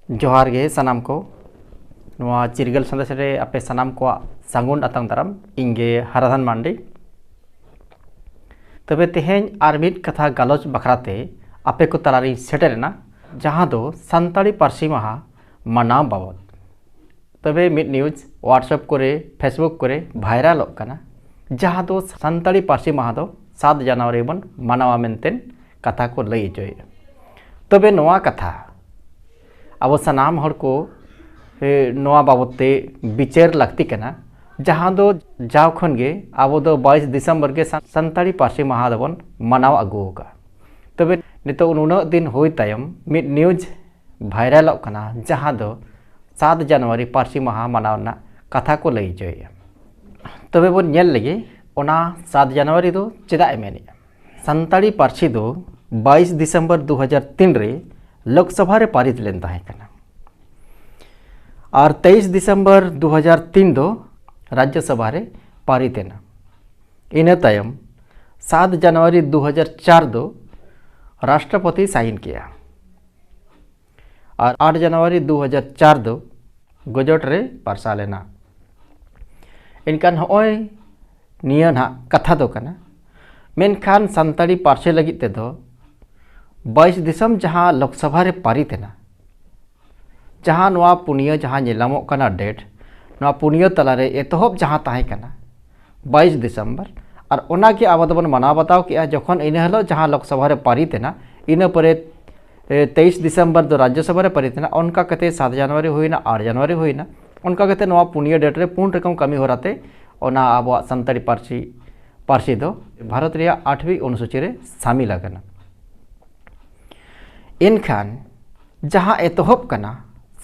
जोहार गे सनाम को नवा चिरगल संदेश रे आपे सनाम को सांगुन अतंग दाराम इंगे हराधन मांडी तबे तेहेन आर मिद कथा गालोच बखराते आपे को तलारी सेटेरना जहां दो संताली पार्सी महा मनाव बाबत तबे मिद न्यूज व्हाट्सएप करे फेसबुक करे भाइरल कना जहां दो संताली पार्सी महा दो 7 जनवरी बन मनावा मेंतेन कथा को लई जोय तबे नवा कथा अब सनाम हर को नवा बाबते विचार लगती कना जहां दो जाव खन गे अब दो 22 दिसंबर के संताली पार्सी महा दबन मनाव अगुका तबे नितो उन दिन होई तायम मिड न्यूज भाइरल कना जहां दो 7 जनवरी पार्सी महा मनावना कथा को लई जोय तबे बन नेल लगे ओना 7 जनवरी दो चेदा एमेनी संताली पार्सी दो 22 दिसंबर 2003 रे लोकसभा रे पारित लेन ताहे कना और 23 दिसंबर 2003 दो राज्यसभा रे पारित एना इन तायम 7 जनवरी 2004 दो राष्ट्रपति साइन किया और 8 जनवरी 2004 दो गजट रे पारसा लेना इनकान होय नियन हा कथा दो कना मेनखान संताली पार्से लगी ते दो 22 दिसंबर जहां लोकसभा रे पारित है जहां नवा पुनिया जहां नेलामो कना डेट नवा पुनिया तलारे एतहब जहां ताहे कना 22 दिसंबर और ओना के आबदबन मना बताओ कि जखन इन हलो जहां लोकसभा रे पारित है इन परे 23 दिसंबर दो राज्यसभा रे पारित है उनका कते 7 जनवरी हुईना 8 जनवरी हुईना उनका कते नवा पुनिया डेट रे पूर्ण रकम कमी होराते ओना आबो संताली पार्सी दो भारत रे 8वीं अनुसूची रे शामिल आकना इनखान जहां एतहब कना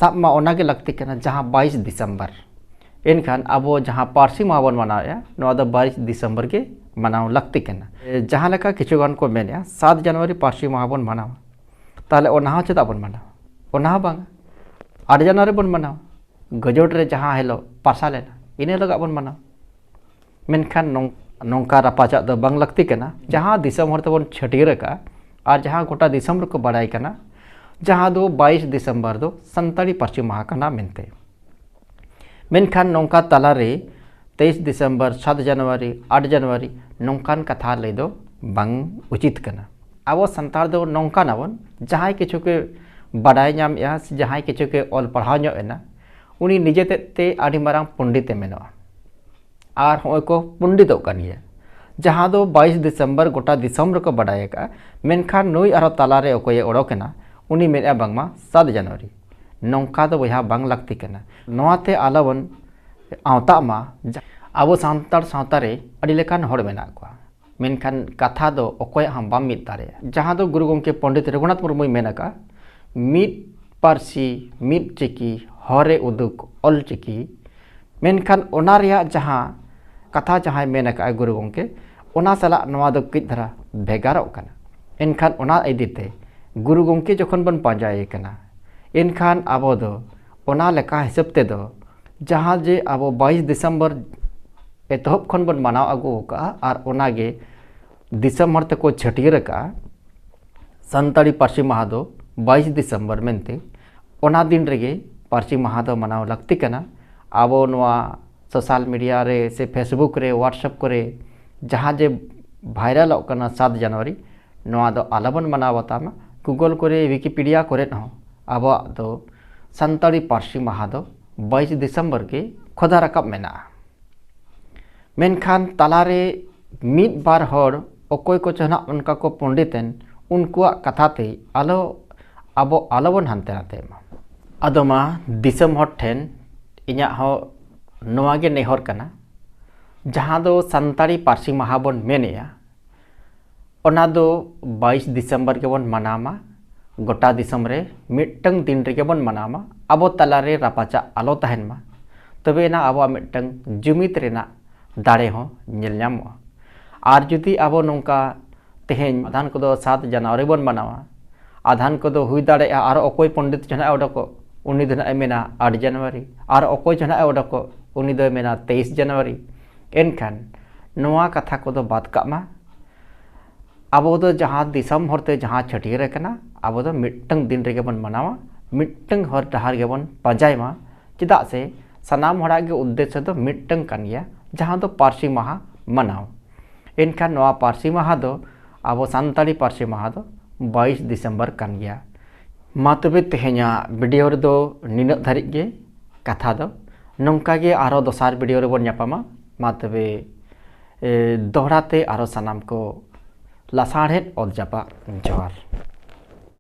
सब मा ओना के लगती कना जहां 22 दिसंबर इनखान अब जहां पार्सी माह बन मनाया नवा दो 22 दिसंबर के मनाव लगती कना जहां लेका किछुगान को मेनिया 7 जनवरी पार्सी माह बन मनाव ताले ओना चेदा बन मनाव ओना बांग 8 जनवरी बन मनाव गजट रे जहां हेलो पासा लेना इने लगा बन मनाव मेनखान नौका रपाचा दो बांग लगती कना जहां दिसम हर तबन छटियर का और जहां गोटा दिसंबर को बड़ाई कना जहां दो 22 दिसंबर दो संताली पार्सी माह कना मेनते मेनखान नौका तला रे 23 दिसंबर 7 जनवरी 8 जनवरी नौकान कथा ले दो बांग उचित कना अब संताल दो नौका नाबन जहां किछु के बड़ाई नाम या जहां किछु के ऑल पढ़ाव नो एना उनी निजे ते आडी मारांग पंडित मेनो और होय को पंडित कनिया जहां दो 22 दिसंबर गोटा दिसंबर को बड़ाई का मेनखान नई आरो तालारे ओकोय ओडोकना उनी मेना बांगमा 7 जनवरी नौका दो बहा बांग लगती कना नवाते आलवन आवता मा अब सांतार सावतारे अडी लेखान हड़ मेना को मेनखान कथा दो ओकोय हम बाम मित दारे जहां दो गुरु गंके पंडित रघुनाथ मुर्मू मेनका मित पार्सी मित चिकी हरे उदुक ऑल चिकी मेनखान ओना रिया जहां कथा जहां मेनका गुरु गंके ओना सला नवा दो कित धरा भेगारो कना इनखान ओना इदीते गुरु गंके जखन बन पांजाए कना इनखान आबो दो ओना लेका हिसाब ते दो जहां जे आबो 22 दिसंबर एतहब खन बन मनाव अगु का और ओना गे दिसंबर तक छटियर का संताली पार्सी माह दो 22 दिसंबर मेनते ओना दिन रेगे पार्सी माह दो मनाव लगती कना आबो नवा सोशल मीडिया रे से फेसबुक रे व्हाट्सएप करे जहां जे भाइरल कना 7 जनवरी नवा दो आलबन मनाव बतामा गूगल करे विकिपीडिया करे न अब दो संताली पार्सी माह दो 22 दिसंबर के खोदा रकब मेना मेनखान तालारे मिद बार हर ओकोय को चना उनका को पंडितन उनको कथाते आलो अब आलबन हानते नाते अदमा दिसम हर ठेन इना हो नवागे नेहर कना जहां दो संताली पार्सी माह बन मेनेया ओना दो 22 दिसंबर के बन मनामा गोटा दिसम रे मिटंग दिन रे के बन मनामा अब तलारे रापाचा आलो तहनमा तबे ना अब मिटंग जुमित रेना दाड़े हो नेल नामो आर जुदी अब नौका तेहेन आधान को दो 7 जनवरी बन मनावा आधान को दो हुई दाड़े आर ओकोय पंडित जना ओडको उनी दना मेना 8 जनवरी और ओकोय जना ओडको उनी दो मेना 23 जनवरी एनखान नवा कथा को दो बात कामा अब दो जहां दिसम हरते जहां छटियर कना अब दो मिटंग दिन रेगे बन मनावा मिट्टंग हर डहार गेबन पांजाय मा चेदा से सानाम हड़ा के उद्देश्य दो मिट्टंग कान गया जहां दो पारसी माहा मनाव एनखान नवा पारसी माहा दो आबो सानताली पारसी माहा दो 22 दिसंबर कान गया मा तबे तेहेኛ वीडियो रे दो निना धारिक गे कथा दो नौका गे आरो दोसार वीडियो रे बन ᱧᱟᱯᱟᱢᱟ मा तबे दोहराते आरो सानाम को लासाढ़ेत और जापा जोहार।